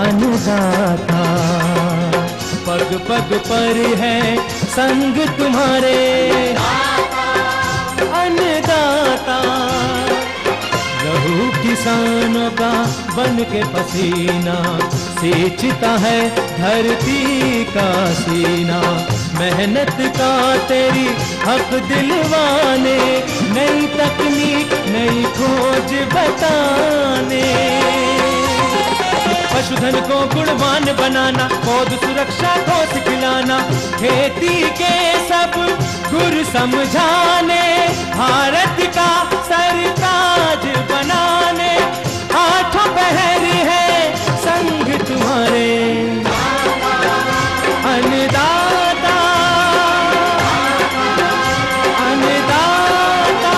अन्नदाता। पग पग पर है संग तुम्हारे अन्नदाता। लहू किसानों का बन के पसीना सींचता है धरती का सीना। मेहनत का तेरी हक दिलवाने, नई तकनीक नई खोज बताने। पशुधन को गुणवान बनाना, पौध सुरक्षा को सिखलाना, खेती के सब गुर समझाने, भारत का सरताज बनाने। आठों पहर है संग तुम्हारे अन्नदाता अन्नदाता।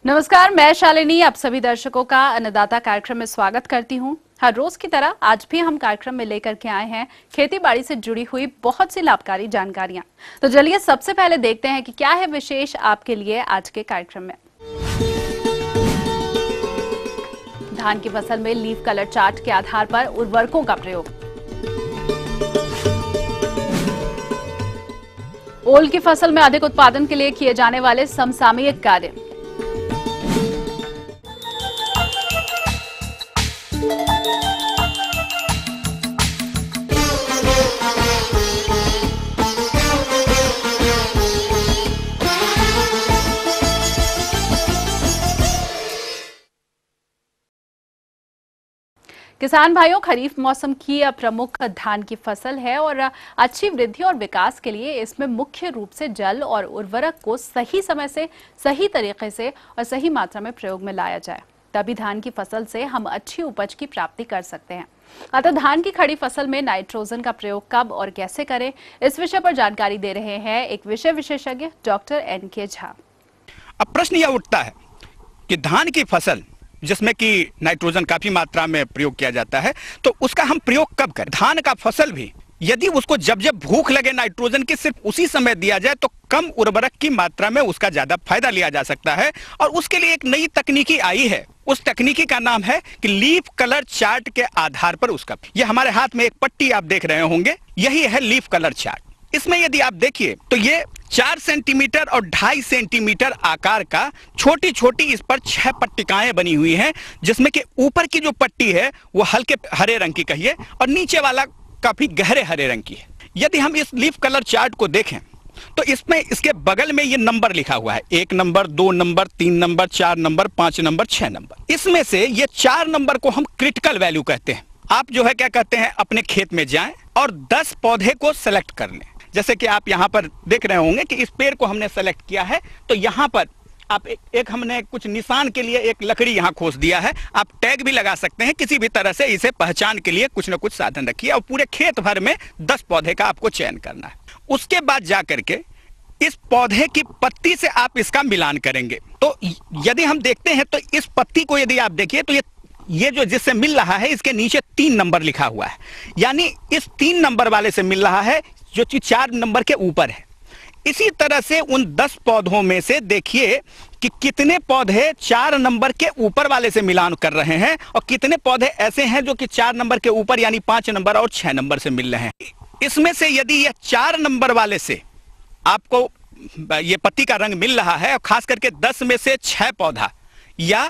नमस्कार, मैं शालिनी आप सभी दर्शकों का अन्नदाता कार्यक्रम में स्वागत करती हूं। हर रोज की तरह आज भी हम कार्यक्रम में लेकर के आए हैं खेती बाड़ी से जुड़ी हुई बहुत सी लाभकारी जानकारियां। तो चलिए सबसे पहले देखते हैं कि क्या है विशेष आपके लिए आज के कार्यक्रम में। धान की फसल में लीफ कलर चार्ट के आधार पर उर्वरकों का प्रयोग। ओल की फसल में अधिक उत्पादन के लिए किए जाने वाले समसामयिक कार्य। किसान भाइयों, खरीफ मौसम की प्रमुख धान की फसल है और अच्छी वृद्धि और विकास के लिए इसमें मुख्य रूप से जल और उर्वरक को सही समय से, सही तरीके से और सही मात्रा में प्रयोग में लाया जाए, तभी धान की फसल से हम अच्छी उपज की प्राप्ति कर सकते हैं। अतः धान की खड़ी फसल में नाइट्रोजन का प्रयोग कब और कैसे करें, इस विषय पर जानकारी दे रहे हैं एक विषय विशेषज्ञ डॉक्टर NK झा। अब प्रश्न यह उठता है कि धान की फसल जिसमें कि नाइट्रोजन काफी मात्रा में प्रयोग किया जाता है, तो उसका हम प्रयोग कब करें। धान का फसल भी यदि उसको जब जब भूख लगे नाइट्रोजन की सिर्फ उसी समय दिया जाए तो कम उर्वरक की मात्रा में उसका ज्यादा फायदा लिया जा सकता है। और उसके लिए एक नई तकनीकी आई है, उस तकनीकी का नाम है कि लीफ कलर चार्ट के आधार पर उसका। यह हमारे हाथ में एक पट्टी आप देख रहे होंगे, यही है लीफ कलर चार्ट। इसमें यदि आप देखिए तो ये 4 सेंटीमीटर और 2.5 सेंटीमीटर आकार का छोटी छोटी इस पर 6 पट्टिकाएं बनी हुई हैं, जिसमें कि ऊपर की जो पट्टी है वो हल्के हरे रंग की कहिए और नीचे वाला काफी गहरे हरे रंग की है। यदि हम इस लीफ कलर चार्ट को देखें तो इसमें इसके बगल में ये नंबर लिखा हुआ है, 1 number, 2 number, 3 number, 4 number, 5 number, 6 number. इसमें से ये 4 नंबर को हम क्रिटिकल वैल्यू कहते हैं। आप जो है क्या कहते हैं, अपने खेत में जाएं और 10 पौधे को सेलेक्ट कर लें। जैसे कि आप यहाँ पर देख रहे होंगे कि इस पेड़ को हमने सेलेक्ट किया है, तो यहाँ पर आप एक हमने कुछ निशान के लिए एक लकड़ी यहाँ खोस दिया है। आप टैग भी लगा सकते हैं, किसी भी तरह से इसे पहचान के लिए कुछ न कुछ साधन रखिए और पूरे खेत भर में 10 पौधे का आपको चयन करना है। उसके बाद जा करके इस पौधे की पत्ती से आप इसका मिलान करेंगे। तो यदि हम देखते हैं तो इस पत्ती को यदि आप देखिए तो ये जो जिससे मिल रहा है इसके नीचे 3 नंबर लिखा हुआ है, यानी इस 3 नंबर वाले से मिल रहा है जो कि 4 नंबर के ऊपर है। इसी तरह से उन 10 पौधों में से देखिए कि कितने पौधे 4 नंबर के ऊपर वाले से मिलान कर रहे हैं और कितने पौधे ऐसे हैं जो कि 4 नंबर के ऊपर यानी 5 नंबर और 6 नंबर से मिल रहे हैं। इसमें से यदि यह 4 नंबर वाले से आपको ये पत्ती का रंग मिल रहा है और खास करके 10 में से 6 पौधा या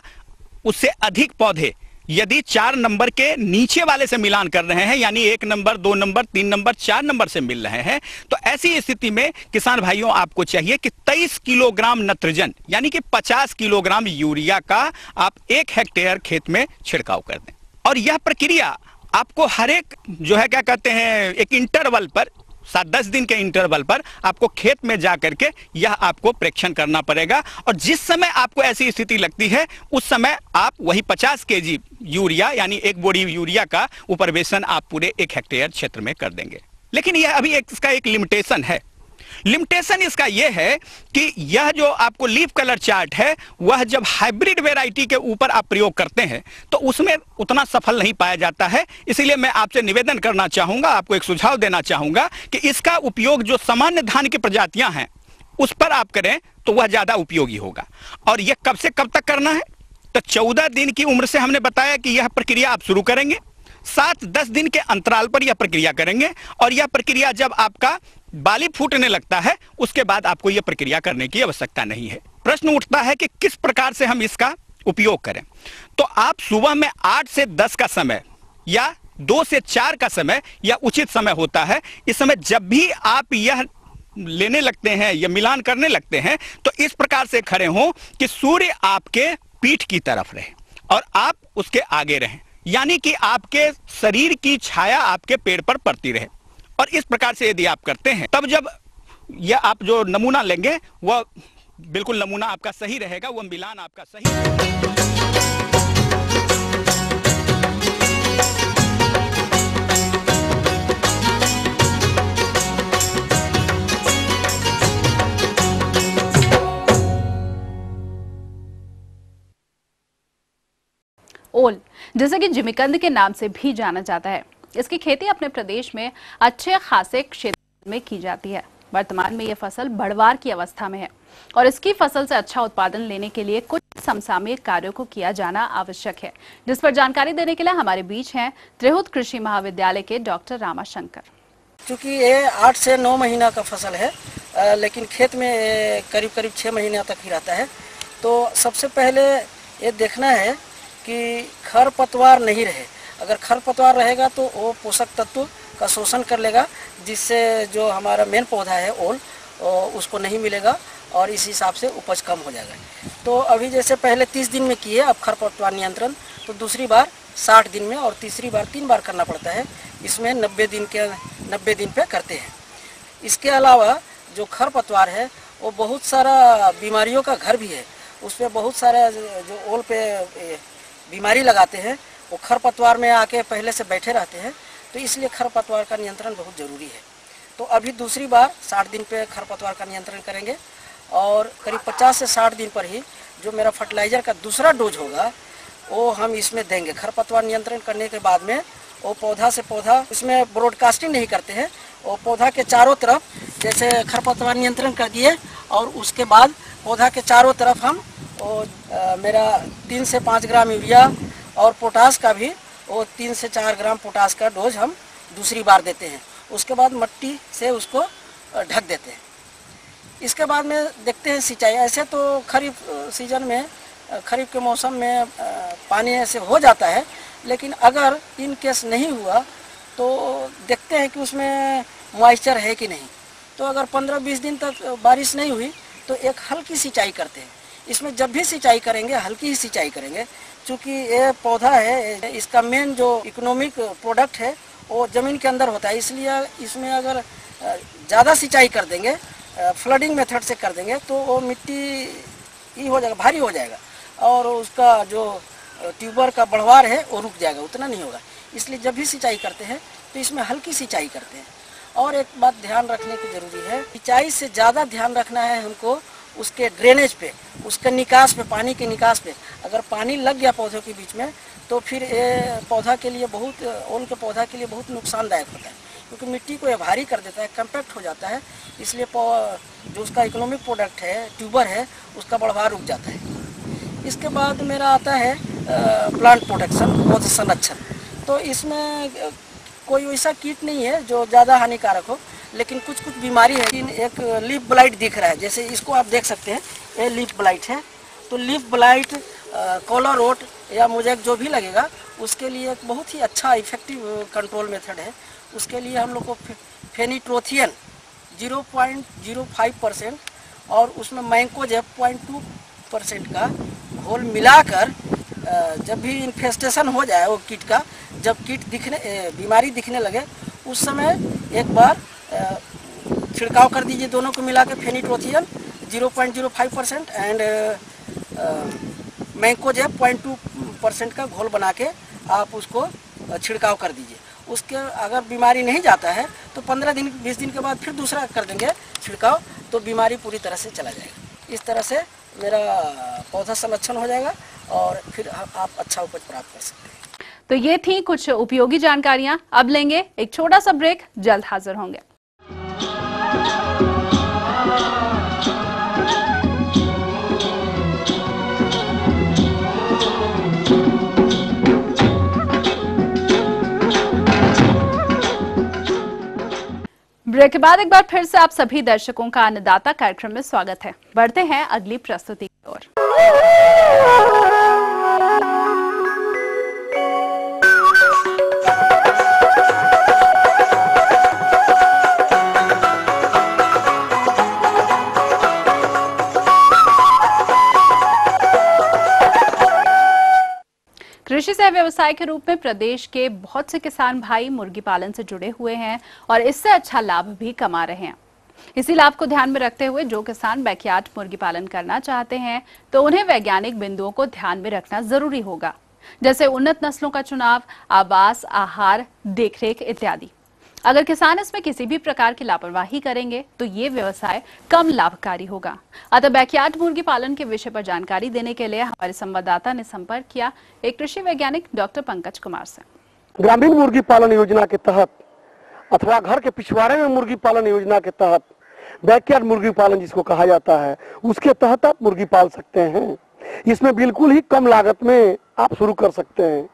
उससे अधिक पौधे यदि 4 नंबर के नीचे वाले से मिलान कर रहे हैं, यानी 1 नंबर, 2 नंबर, 3 नंबर, 4 नंबर से मिल रहे हैं, तो ऐसी स्थिति में किसान भाइयों आपको चाहिए कि 23 किलोग्राम नत्रजन यानी कि 50 किलोग्राम यूरिया का आप 1 हेक्टेयर खेत में छिड़काव कर दें। और यह प्रक्रिया आपको हर एक जो है क्या कहते हैं एक इंटरवल पर 7-10 दिन के इंटरवल पर आपको खेत में जा करके यह आपको प्रेक्षण करना पड़ेगा। और जिस समय आपको ऐसी स्थिति लगती है उस समय आप वही 50 केजी यूरिया यानी 1 बोरी यूरिया का उपरवेशन आप पूरे 1 हेक्टेयर क्षेत्र में कर देंगे। लेकिन यह अभी इसका एक लिमिटेशन है। लिमिटेशन इसका यह है कि यह जो आपको लीफ कलर चार्ट है वह जब हाइब्रिड वेराइटी के ऊपर आप प्रयोग करते हैं तो उसमें उतना सफल नहीं पाया जाता है। इसीलिए मैं आपसे निवेदन करना चाहूंगा, आपको एक सुझाव देना चाहूंगा कि इसका उपयोग जो सामान्य धान की प्रजातियां हैं उस पर आप करें तो वह ज्यादा उपयोगी होगा। और यह कब से कब तक करना है, तो 14 दिन की उम्र से हमने बताया कि यह प्रक्रिया आप शुरू करेंगे। 7-10 दिन के अंतराल पर यह प्रक्रिया करेंगे और यह प्रक्रिया जब आपका बाली फूटने लगता है उसके बाद आपको यह प्रक्रिया करने की आवश्यकता नहीं है। प्रश्न उठता है कि किस प्रकार से हम इसका उपयोग करें। तो आप सुबह में 8 से 10 का समय या 2 से 4 का समय यह उचित समय होता है। इस समय जब भी आप यह लेने लगते हैं या मिलान करने लगते हैं तो इस प्रकार से खड़े हों कि सूर्य आपके पीठ की तरफ रहे और आप उसके आगे रहें, यानी कि आपके शरीर की छाया आपके पेड़ पर पड़ती रहे। और इस प्रकार से यदि आप करते हैं तब जब यह आप जो नमूना लेंगे वह बिल्कुल नमूना आपका सही रहेगा, वह मिलान आपका सही। ओल, जैसे कि जिमीकंद के नाम से भी जाना जाता है, इसकी खेती अपने प्रदेश में अच्छे खासे क्षेत्र में की जाती है। वर्तमान में यह फसल बढ़वार की अवस्था में है और इसकी फसल से अच्छा उत्पादन लेने के लिए कुछ समसामयिक कार्यों को किया जाना आवश्यक है, जिस पर जानकारी देने के लिए हमारे बीच हैं त्रिहुत कृषि महाविद्यालय के डॉक्टर रामाशंकर। क्योंकि ये 8 से 9 महीना का फसल है, लेकिन खेत में करीब करीब 6 महीने तक ही रहता है। तो सबसे पहले ये देखना है कि खरपतवार नहीं रहे। अगर खरपतवार रहेगा तो वो पोषक तत्व का शोषण कर लेगा, जिससे जो हमारा मेन पौधा है ओल उसको नहीं मिलेगा और इस हिसाब से उपज कम हो जाएगा। तो अभी जैसे पहले 30 दिन में किए अब खरपतवार नियंत्रण, तो दूसरी बार 60 दिन में और तीसरी बार 3 बार करना पड़ता है। इसमें 90 दिन पे करते हैं। इसके अलावा जो खरपतवार है वो बहुत सारा बीमारियों का घर भी है। उस पर बहुत सारा जो ओल पे बीमारी लगाते हैं वो खरपतवार में आके पहले से बैठे रहते हैं, तो इसलिए खरपतवार का नियंत्रण बहुत ज़रूरी है। तो अभी दूसरी बार 60 दिन पे खरपतवार का नियंत्रण करेंगे और करीब 50 से 60 दिन पर ही जो मेरा फर्टिलाइज़र का दूसरा डोज होगा वो हम इसमें देंगे। खरपतवार नियंत्रण करने के बाद में वो पौधा से पौधा, इसमें ब्रॉडकास्टिंग नहीं करते हैं, वो पौधा के चारों तरफ जैसे खरपतवार नियंत्रण कर दिए और उसके बाद पौधा के चारों तरफ हम मेरा 3 से 5 ग्राम यूरिया और पोटास का भी वो 3 से 4 ग्राम पोटास का डोज हम दूसरी बार देते हैं। उसके बाद मिट्टी से उसको ढक देते हैं। इसके बाद में देखते हैं सिंचाई। ऐसे तो खरीफ सीजन में, खरीफ के मौसम में पानी ऐसे हो जाता है, लेकिन अगर इन केस नहीं हुआ तो देखते हैं कि उसमें मॉइस्चर है कि नहीं। तो अगर 15-20 दिन तक बारिश नहीं हुई तो एक हल्की सिंचाई करते हैं। इसमें जब भी सिंचाई करेंगे हल्की ही सिंचाई करेंगे, क्योंकि ये पौधा है, इसका मेन जो इकोनॉमिक प्रोडक्ट है वो ज़मीन के अंदर होता है। इसलिए इसमें अगर ज़्यादा सिंचाई कर देंगे, फ्लडिंग मेथड से कर देंगे, तो वो मिट्टी ही हो जाएगा, भारी हो जाएगा और उसका जो ट्यूबर का बढ़वार है वो रुक जाएगा, उतना नहीं होगा। इसलिए जब भी सिंचाई करते हैं तो इसमें हल्की सिंचाई करते हैं। और एक बात ध्यान रखने की ज़रूरी है, सिंचाई से ज़्यादा ध्यान रखना है हमको उसके ड्रेनेज पे, उसके निकास पे, पानी के निकास पे। अगर पानी लग गया पौधों के बीच में तो फिर ये पौधा के लिए बहुत, ओल के पौधा के लिए बहुत नुकसानदायक होता है, क्योंकि मिट्टी को ये भारी कर देता है, कम्पैक्ट हो जाता है। इसलिए जो उसका इकोनॉमिक प्रोडक्ट है, ट्यूबर है, उसका बढ़वार रुक जाता है। इसके बाद मेरा आता है प्लांट प्रोटेक्शन, पौधा संरक्षण। तो इसमें कोई वैसा कीट नहीं है जो ज़्यादा हानिकारक हो, लेकिन कुछ बीमारी है। एक लीफ ब्लाइट दिख रहा है, जैसे इसको आप देख सकते हैं, ये लीफ ब्लाइट है। तो लीफ ब्लाइट, कॉलर रोट या मोज़ेक जो भी लगेगा, उसके लिए एक बहुत ही अच्छा इफेक्टिव कंट्रोल मेथड है। उसके लिए हम लोग को फेनिट्रोथियन 0.05% और उसमें मैंकोजेब 0.2% का घोल मिलाकर जब भी इन्फेस्टेशन हो जाए वो कीट का, जब कीट बीमारी दिखने लगे उस समय एक बार छिड़काव कर दीजिए। दोनों को मिला के फेनिट्रोथियन 0.05% एंड मैंकोजेब 0.2% का घोल बना के आप उसको छिड़काव कर दीजिए। उसके अगर बीमारी नहीं जाता है तो 15-20 दिन के बाद फिर दूसरा कर देंगे छिड़काव, तो बीमारी पूरी तरह से चला जाएगा। इस तरह से मेरा पौधा संरक्षण हो जाएगा और फिर आप अच्छा उपज प्राप्त कर सकते हैं। तो ये थी कुछ उपयोगी जानकारियां। अब लेंगे एक छोटा सा ब्रेक, जल्द हाजिर होंगे। ब्रेक के बाद एक बार फिर से आप सभी दर्शकों का अन्नदाता कार्यक्रम में स्वागत है। बढ़ते हैं अगली प्रस्तुति की ओर। कृषि से व्यवसाय के रूप में प्रदेश के बहुत से किसान भाई मुर्गी पालन से जुड़े हुए हैं और इससे अच्छा लाभ भी कमा रहे हैं। इसी लाभ को ध्यान में रखते हुए जो किसान बैकयार्ड मुर्गी पालन करना चाहते हैं तो उन्हें वैज्ञानिक बिंदुओं को ध्यान में रखना जरूरी होगा, जैसे उन्नत नस्लों का चुनाव, आवास, आहार, देखरेख इत्यादि। अगर किसान इसमें किसी भी प्रकार की लापरवाही करेंगे तो ये व्यवसाय कम लाभकारी होगा। अतः बैकयार्ड मुर्गी पालन के विषय पर जानकारी देने के लिए हमारे संवाददाता ने संपर्क किया एक कृषि वैज्ञानिक डॉक्टर पंकज कुमार से। ग्रामीण मुर्गी पालन योजना के तहत अथवा घर के पिछवाड़े में मुर्गी पालन योजना के तहत बैकयार्ड मुर्गी पालन जिसको कहा जाता है, उसके तहत आप मुर्गी पाल सकते हैं। इसमें बिल्कुल ही कम लागत में आप शुरू कर सकते हैं।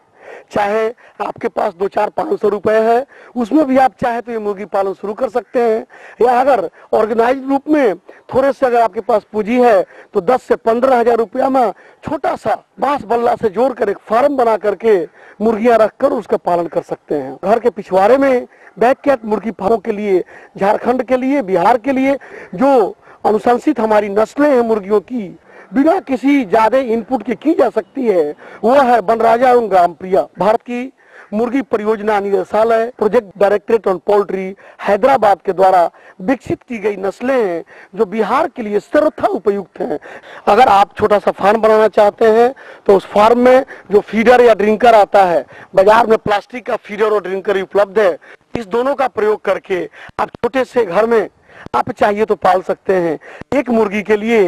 चाहे आपके पास 200-500 रुपए है, उसमें भी आप चाहे तो ये मुर्गी पालन शुरू कर सकते हैं। या अगर ऑर्गेनाइज रूप में थोड़े से अगर आपके पास पूंजी है तो 10 से 15 हजार रुपया में छोटा सा बांस बल्ला से जोड़कर एक फार्म बना करके मुर्गियां रखकर उसका पालन कर सकते हैं। घर के पिछवाड़े में बैकयार्ड मुर्गी फार्मों के लिए झारखंड के लिए, बिहार के लिए जो अनुशंसित हमारी नस्लें हैं मुर्गियों की, बिना किसी ज्यादा इनपुट के की जा सकती है, वो है बनराजा एवं ग्रामप्रिया। भारत की मुर्गी परियोजना निदेशालय, project directorate on poultry Hyderabad के द्वारा विकसित की गई नस्लें हैं जो बिहार के लिए सर्वथा उपयुक्त हैं। अगर आप छोटा सा फार्म बनाना चाहते हैं तो उस फार्म में जो फीडर या ड्रिंकर आता है, बाजार में प्लास्टिक का फीडर और ड्रिंकर उपलब्ध है, इस दोनों का प्रयोग करके आप छोटे से घर में आप चाहिए तो पाल सकते हैं। एक मुर्गी के लिए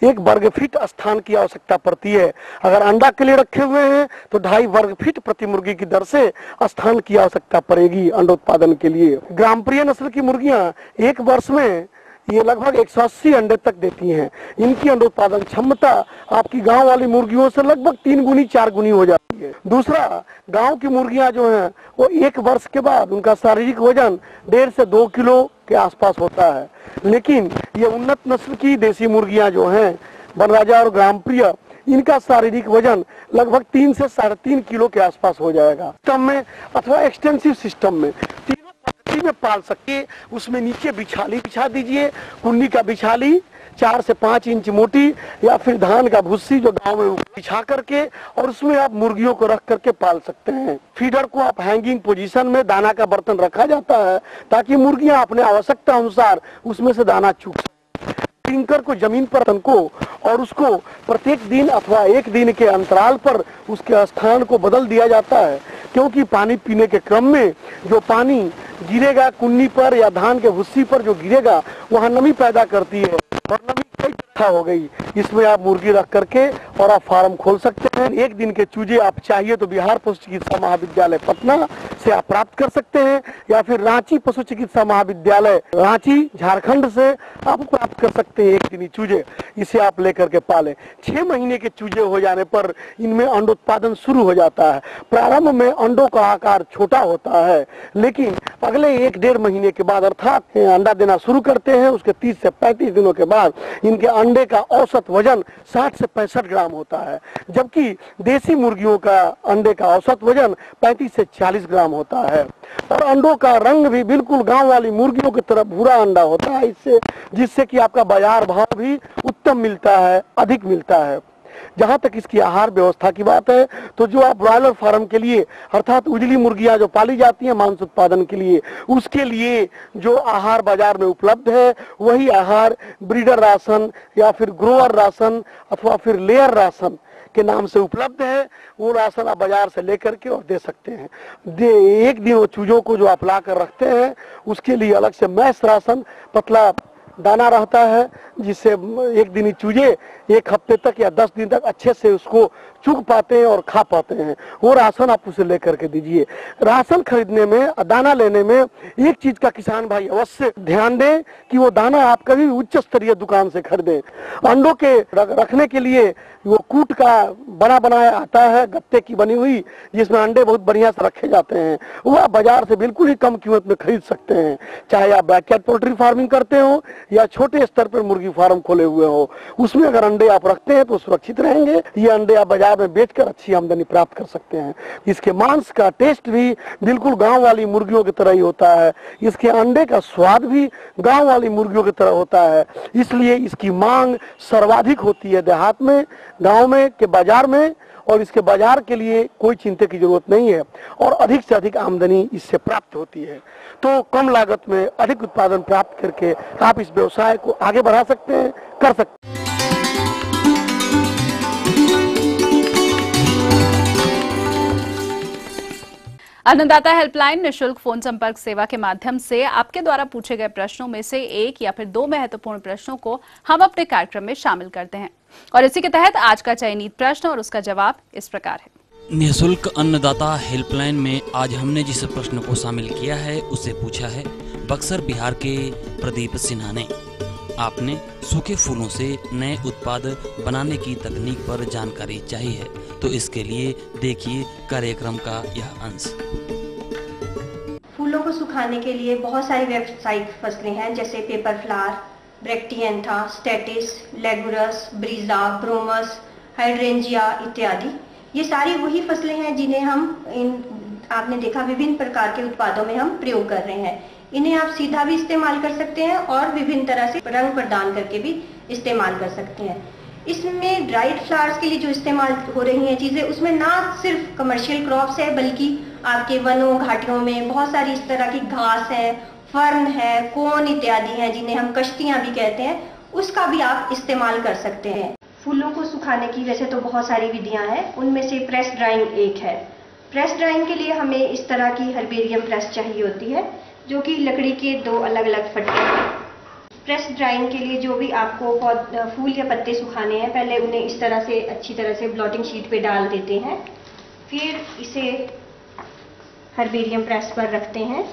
1 वर्ग फीट स्थान की आवश्यकता पड़ती है। अगर अंडा के लिए रखे हुए हैं तो 2.5 वर्ग फीट प्रति मुर्गी की दर से स्थान की आवश्यकता पड़ेगी अंडोत्पादन के लिए। ग्रामप्रिय नस्ल की मुर्गियां एक वर्ष में ये लगभग 180 अंडे तक देती हैं। इनकी अंडोत्पादन क्षमता आपकी गांव वाली मुर्गियों से लगभग 3 गुनी 4 गुनी हो जाती है। दूसरा, गांव की मुर्गियां जो हैं वो 1 वर्ष के बाद उनका शारीरिक वजन 1.5 से 2 किलो के आसपास होता है। लेकिन ये उन्नत नस्ल की देसी मुर्गियां जो हैं बनराजा और ग्रामप्रिय, इनका शारीरिक वजन लगभग 3 से 3.5 किलो के आसपास हो जाएगा। सिस्टम में अथवा एक्सटेंसिव सिस्टम में तीनों पद्धति में पाल सकते। उसमें नीचे बिछाली बिछा दीजिए, कुन्नी का बिछाली 4 से 5 इंच मोटी या फिर धान का भुस्सी जो गांव में बिछा करके और उसमें आप मुर्गियों को रख करके पाल सकते हैं। फीडर को आप हैंगिंग पोजीशन में दाना का बर्तन रखा जाता है ताकि मुर्गियां अपने आवश्यकता अनुसार उसमें से दाना चूक सकें। ड्रिंकर को जमीन पर तनको और उसको प्रत्येक दिन अथवा 1 दिन के अंतराल पर उसके स्थान को बदल दिया जाता है, क्योंकि पानी पीने के क्रम में जो पानी गिरेगा कुन्नी पर या धान के भुस्सी पर जो गिरेगा वहाँ नमी पैदा करती है और नमी कई तरह हो गई। इसमें आप मुर्गी रख करके और आप फार्म खोल सकते हैं। 1 दिन के चूजे आप चाहिए तो बिहार पशु चिकित्सा महाविद्यालय पटना से आप प्राप्त कर सकते हैं या फिर रांची पशु चिकित्सा महाविद्यालय रांची झारखंड से आप प्राप्त कर सकते हैं 1 दिनी चूजे। इसे आप लेकर के पालें। 6 महीने के चूजे हो जाने पर इनमें अंडोत्पादन शुरू हो जाता है। प्रारंभ में अंडों का आकार छोटा होता है, लेकिन अगले 1-1.5 महीने के बाद अर्थात अंडा देना शुरू करते हैं, उसके 30 से 35 दिनों के बाद इनके अंडे का औसत वजन 60 से 65 ग्राम होता है, जबकि देसी मुर्गियों का अंडे का औसत वजन 35 से 40 ग्राम होता है। और अंडों का रंग भी बिल्कुल गांव वाली मुर्गियों की तरह भूरा अंडा होता है, जिससे कि आपका बाजार भाव भी उत्तम मिलता है, अधिक मिलता है। जहां तक इसकी आहार व्यवस्था की बात है तो जो आप ब्रॉयलर फार्म के लिए अर्थात उजली मुर्गियां जो पाली जाती हैं मांस उत्पादन के लिए, उसके लिए जो आहार बाजार में उपलब्ध है वही आहार ब्रीडर राशन या फिर ग्रोअर राशन अथवा फिर लेयर राशन के नाम से उपलब्ध है। वो राशन आप बाजार से लेकर के और दे सकते हैं। 1 दिन वो चूजों को जो आप ला कर रखते हैं उसके लिए अलग से मैस राशन, पतला दाना रहता है, जिससे एक दिन चूजे एक हफ्ते तक या 10 दिन तक अच्छे से उसको चुग पाते हैं और खा पाते हैं। वो राशन आप उसे लेकर के दीजिए। राशन खरीदने में, दाना लेने में एक चीज का किसान भाई अवश्य ध्यान दें कि वो दाना आप कभी उच्च स्तरीय दुकान से खरीदें। अंडों के रखने के लिए वो कूट का बना बनाया आता है, गत्ते की बनी हुई, जिसमें अंडे बहुत बढ़िया से रखे जाते हैं। वो आप बाजार से बिल्कुल ही कम कीमत में खरीद सकते हैं। चाहे आप बैकयार्ड पोल्ट्री फार्मिंग करते हो या छोटे स्तर पर मुर्गी फार्म खोले हुए हो, उसमें अगर अंडे आप रखते हैं तो सुरक्षित रहेंगे। ये अंडे आप बाजार में बेचकर अच्छी आमदनी प्राप्त कर सकते हैं। इसके मांस का टेस्ट भी बिल्कुल गांव वाली मुर्गियों की तरह ही होता है। इसके अंडे का स्वाद भी गांव वाली मुर्गियों की तरह होता है। इसलिए इसकी मांग सर्वाधिक होती है देहात में, गांव में के बाजार में, और इसके बाजार के लिए कोई चिंता की जरूरत नहीं है और अधिक से अधिक आमदनी इससे प्राप्त होती है। तो कम लागत में अधिक उत्पादन प्राप्त करके आप इस व्यवसाय को आगे बढ़ा सकते हैं, कर सकते हैं। अन्नदाता हेल्पलाइन निःशुल्क फोन संपर्क सेवा के माध्यम से आपके द्वारा पूछे गए प्रश्नों में से एक या फिर दो महत्वपूर्ण प्रश्नों को हम अपने कार्यक्रम में शामिल करते हैं और इसी के तहत आज का चयनित प्रश्न और उसका जवाब इस प्रकार है। निःशुल्क अन्नदाता हेल्पलाइन में आज हमने जिस प्रश्न को शामिल किया है उसे पूछा है बक्सर बिहार के प्रदीप सिन्हा ने। आपने सूखे फूलों से नए उत्पाद बनाने की तकनीक पर जानकारी चाहिए है, तो इसके लिए देखिए कार्यक्रम का यह अंश। फूलों को सुखाने के लिए बहुत सारी व्यावसायिक फसलें हैं, जैसे paper flower, bracteantha, statice, lagurus, briza, bromus, hydrangea इत्यादि। ये सारी वही फसलें हैं जिन्हें हम आपने देखा विभिन्न प्रकार के उत्पादों में हम प्रयोग कर रहे हैं। इन्हें आप सीधा भी इस्तेमाल कर सकते हैं और विभिन्न तरह से रंग प्रदान करके भी इस्तेमाल कर सकते हैं। इसमें ड्राइड फ्लावर्स के लिए जो इस्तेमाल हो रही हैं चीजें, उसमें ना सिर्फ कमर्शियल क्रॉप्स है, बल्कि आपके वनों घाटियों में बहुत सारी इस तरह की घास है, फर्न है, कोन इत्यादि हैं, जिन्हें हम कश्तियां भी कहते हैं, उसका भी आप इस्तेमाल कर सकते हैं। फूलों को सुखाने की वैसे तो बहुत सारी विधियां हैं, उनमें से प्रेस ड्राइंग एक है। प्रेस ड्राइंग के लिए हमें इस तरह की हर्बेरियम प्रेस चाहिए होती है, जो कि लकड़ी के दो अलग अलग फट्टे हैं। प्रेस ड्राइंग के लिए जो भी आपको फूल या पत्ते सुखाने हैं, पहले उन्हें इस तरह से अच्छी तरह से ब्लॉटिंग शीट पे डाल देते हैं, फिर इसे हर्बेरियम प्रेस पर रखते हैं।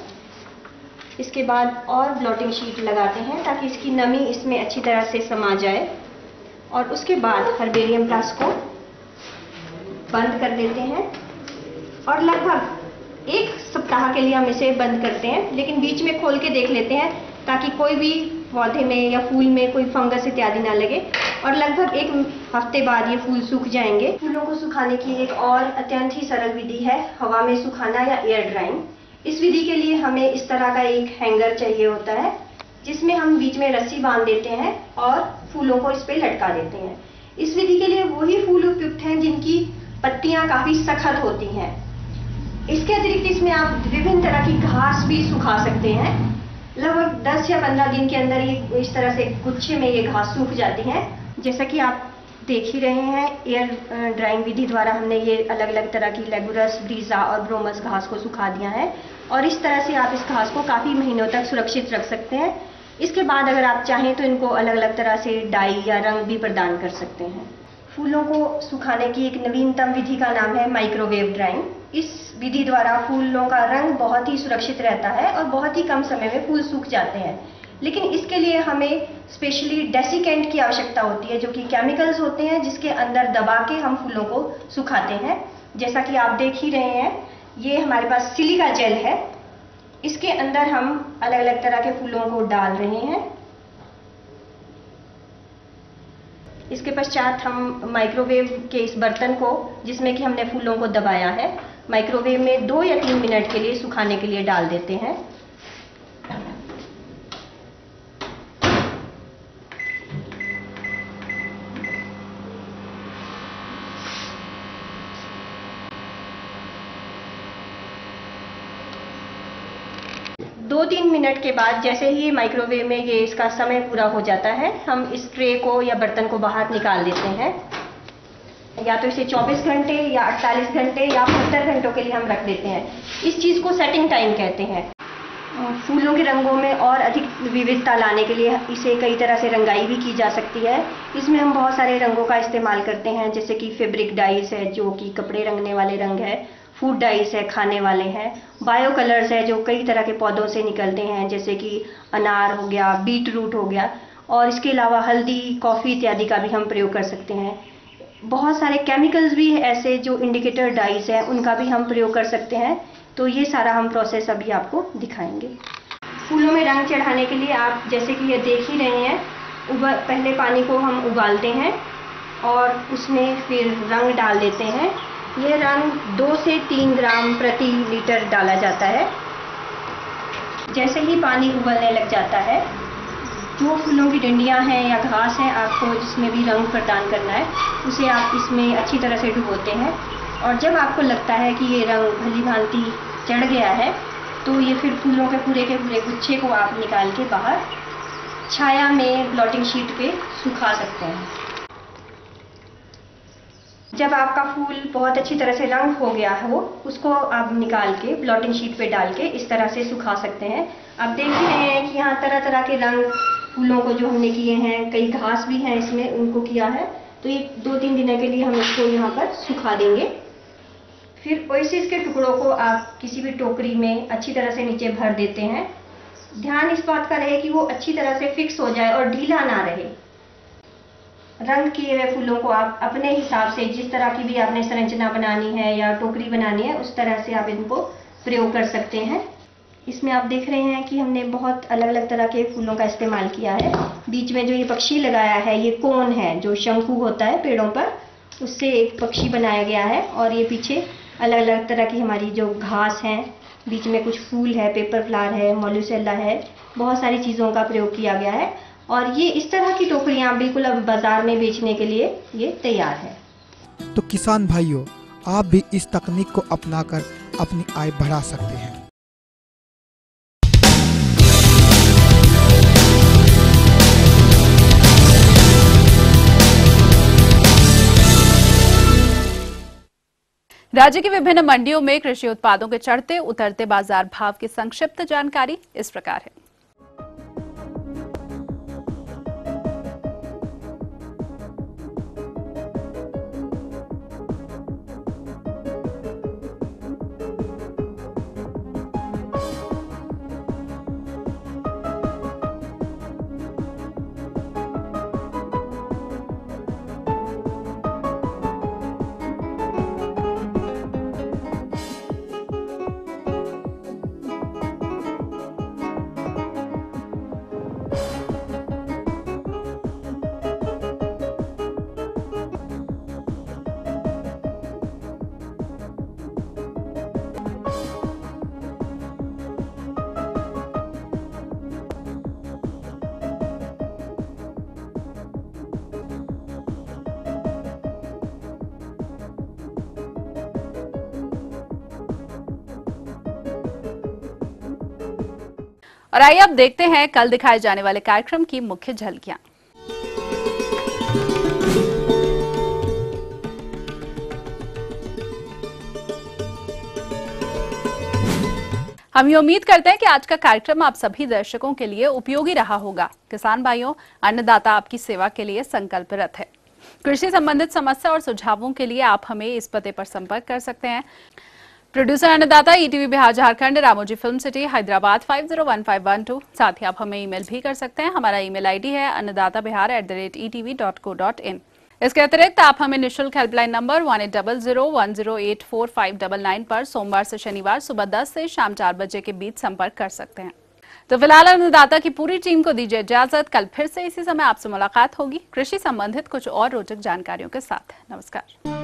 इसके बाद और ब्लॉटिंग शीट लगाते हैं ताकि इसकी नमी इसमें अच्छी तरह से समा जाए, और उसके बाद हर्बेरियम प्रेस को बंद कर देते हैं और लगभग एक सप्ताह के लिए हम इसे बंद करते हैं, लेकिन बीच में खोल के देख लेते हैं ताकि कोई भी पौधे में या फूल में कोई फंगस इत्यादि ना लगे, और लगभग एक हफ्ते बाद ये फूल सूख जाएंगे। फूलों को सुखाने की एक और अत्यंत ही सरल विधि है हवा में सुखाना या एयर ड्राइंग। इस विधि के लिए हमें इस तरह का एक हैंगर चाहिए होता है, जिसमें हम बीच में रस्सी बांध देते हैं और फूलों को इस पे लटका देते हैं। इस विधि के लिए वही फूल उपयुक्त हैं जिनकी पत्तियां काफी सख्त होती हैं। इसके अतिरिक्त इसमें आप विभिन्न तरह की घास भी सुखा सकते हैं। लगभग 10 या 15 दिन के अंदर ये इस तरह से गुच्छे में ये घास सूख जाती है। जैसा कि आप देख ही रहे हैं, एयर ड्राइंग विधि द्वारा हमने ये अलग अलग तरह की लेगुरस, ब्रीजा और ब्रोमस घास को सुखा दिया है, और इस तरह से आप इस घास को काफी महीनों तक सुरक्षित रख सकते हैं। इसके बाद अगर आप चाहें तो इनको अलग अलग तरह से डाई या रंग भी प्रदान कर सकते हैं। फूलों को सुखाने की एक नवीनतम विधि का नाम है माइक्रोवेव ड्राइंग। इस विधि द्वारा फूलों का रंग बहुत ही सुरक्षित रहता है और बहुत ही कम समय में फूल सूख जाते हैं, लेकिन इसके लिए हमें स्पेशली डेसिकेंट की आवश्यकता होती है, जो कि केमिकल्स होते हैं जिसके अंदर दबा के हम फूलों को सुखाते हैं। जैसा कि आप देख ही रहे हैं, ये हमारे पास सिलिका जेल है, इसके अंदर हम अलग अलग तरह के फूलों को डाल रहे हैं। इसके पश्चात हम माइक्रोवेव के इस बर्तन को, जिसमें कि हमने फूलों को दबाया है, माइक्रोवेव में 2 या 3 मिनट के लिए सुखाने के लिए डाल देते हैं। दो 3 मिनट के बाद जैसे ही माइक्रोवेव में ये इसका समय पूरा हो जाता है, हम इस ट्रे को या बर्तन को बाहर निकाल देते हैं। या तो इसे 24 घंटे या 48 घंटे या 70 घंटों के लिए हम रख देते हैं। इस चीज़ को सेटिंग टाइम कहते हैं। फूलों के रंगों में और अधिक विविधता लाने के लिए इसे कई तरह से रंगाई भी की जा सकती है। इसमें हम बहुत सारे रंगों का इस्तेमाल करते हैं, जैसे कि फैब्रिक डाइस है जो कि कपड़े रंगने वाले रंग है, फूड डाइस है खाने वाले हैं, बायो कलर्स है जो कई तरह के पौधों से निकलते हैं, जैसे कि अनार हो गया, बीट रूट हो गया, और इसके अलावा हल्दी, कॉफ़ी इत्यादि का भी हम प्रयोग कर सकते हैं। बहुत सारे केमिकल्स भी ऐसे जो इंडिकेटर डाइस है उनका भी हम प्रयोग कर सकते हैं। तो ये सारा हम प्रोसेस अभी आपको दिखाएंगे। फूलों में रंग चढ़ाने के लिए आप जैसे कि ये देख ही रहे हैं, पहले पानी को हम उबालते हैं और उसमें फिर रंग डाल देते हैं। ये रंग 2 से 3 ग्राम प्रति लीटर डाला जाता है। जैसे ही पानी उबलने लग जाता है, जो फूलों की डंडियां हैं या घास है आपको जिसमें भी रंग प्रदान करना है, उसे आप इसमें अच्छी तरह से डुबोते हैं। और जब आपको लगता है कि ये रंग भली भांति चढ़ गया है, तो ये फिर फूलों के पूरे गुच्छे को आप निकाल के बाहर छाया में ब्लॉटिंग शीट पे सुखा सकते हैं। जब आपका फूल बहुत अच्छी तरह से रंग हो गया हो, उसको आप निकाल के ब्लॉटिंग शीट पे डाल के इस तरह से सुखा सकते हैं। आप देख ही रहे हैं कि यहाँ तरह तरह के रंग फूलों को जो हमने किए हैं, कई घास भी हैं इसमें उनको किया है। तो ये 2-3 दिनों के लिए हम इसको यहाँ पर सुखा देंगे। फिर ओएसिस के टुकड़ों को आप किसी भी टोकरी में अच्छी तरह से नीचे भर देते हैं। ध्यान इस बात का रहे कि वो अच्छी तरह से फिक्स हो जाए और ढीला ना रहे। रंग किए हुए फूलों को आप अपने हिसाब से, जिस तरह की भी आपने संरचना बनानी है या टोकरी बनानी है, उस तरह से आप इनको प्रयोग कर सकते हैं। इसमें आप देख रहे हैं कि हमने बहुत अलग अलग तरह के फूलों का इस्तेमाल किया है। बीच में जो ये पक्षी लगाया है, ये कोन है जो शंकु होता है पेड़ों पर, उससे एक पक्षी बनाया गया है। और ये पीछे अलग अलग तरह की हमारी जो घास हैं, बीच में कुछ फूल है, पेपर फ्लावर है, मोलुसेला है, बहुत सारी चीज़ों का प्रयोग किया गया है। और ये इस तरह की टोकरियाँ बिल्कुल अब बाजार में बेचने के लिए ये तैयार है। तो किसान भाइयों, आप भी इस तकनीक को अपनाकर अपनी आय बढ़ा सकते हैं। राज्य की विभिन्न मंडियों में कृषि उत्पादों के चढ़ते उतरते बाजार भाव की संक्षिप्त जानकारी इस प्रकार है। और आइए अब देखते हैं कल दिखाए जाने वाले कार्यक्रम की मुख्य झलकियां। हम ये उम्मीद करते हैं कि आज का कार्यक्रम आप सभी दर्शकों के लिए उपयोगी रहा होगा। किसान भाइयों, अन्नदाता आपकी सेवा के लिए संकल्परत है। कृषि संबंधित समस्या और सुझावों के लिए आप हमें इस पते पर संपर्क कर सकते हैं। प्रोड्यूसर अन्नदाता, ETV Bihar Jharkhand, Ramoji film city, Hyderabad 501512। साथ ही आप हमें ईमेल भी कर सकते हैं। हमारा ईमेल आईडी है annadatabihar@etv.co.in। इसके अतिरिक्त आप हमें निःशुल्क हेल्पलाइन नंबर 180010084599 पर सोमवार से शनिवार सुबह 10 से शाम 4 बजे के बीच संपर्क कर सकते हैं। तो फिलहाल अन्नदाता की पूरी टीम को दीजिए इजाजत। कल फिर से इसी समय आपसे मुलाकात होगी कृषि संबंधित कुछ और रोचक जानकारियों के साथ। नमस्कार।